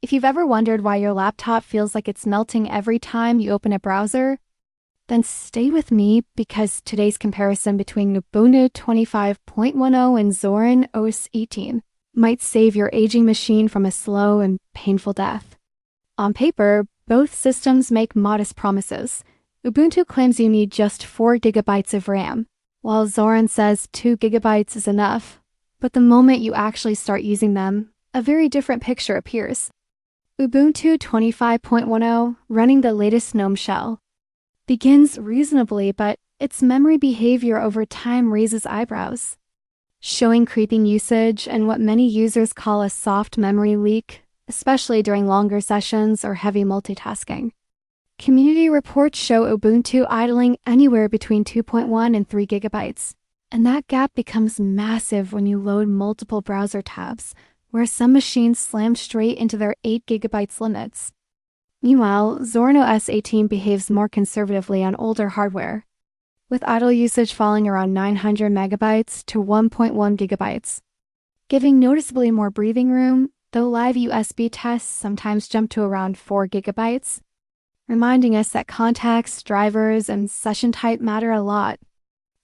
If you've ever wondered why your laptop feels like it's melting every time you open a browser, then stay with me because today's comparison between Ubuntu 25.10 and Zorin OS 18 might save your aging machine from a slow and painful death. On paper, both systems make modest promises. Ubuntu claims you need just 4 GB of RAM, while Zorin says 2 GB is enough. But the moment you actually start using them, a very different picture appears. Ubuntu 25.10, running the latest GNOME shell, begins reasonably, but its memory behavior over time raises eyebrows, showing creeping usage and what many users call a soft memory leak, especially during longer sessions or heavy multitasking. Community reports show Ubuntu idling anywhere between 2.1 and 3 GB, and that gap becomes massive when you load multiple browser tabs, where some machines slam straight into their 8 GB limits. Meanwhile, Zorin OS 18 behaves more conservatively on older hardware, with idle usage falling around 900 megabytes to 1.1 GB, giving noticeably more breathing room, though live USB tests sometimes jump to around 4 GB, reminding us that context, drivers, and session type matter a lot.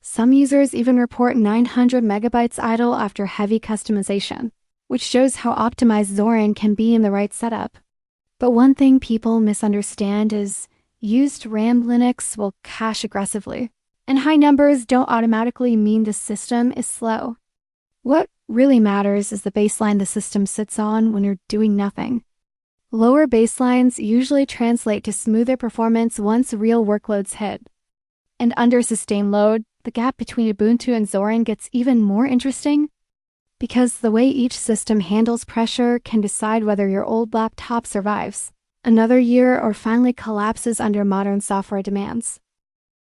Some users even report 900 megabytes idle after heavy customization, which shows how optimized Zorin can be in the right setup. But one thing people misunderstand is used RAM Linux will cache aggressively, and high numbers don't automatically mean the system is slow. What really matters is the baseline the system sits on when you're doing nothing. Lower baselines usually translate to smoother performance once real workloads hit. And under sustained load, the gap between Ubuntu and Zorin gets even more interesting, because the way each system handles pressure can decide whether your old laptop survives another year or finally collapses under modern software demands.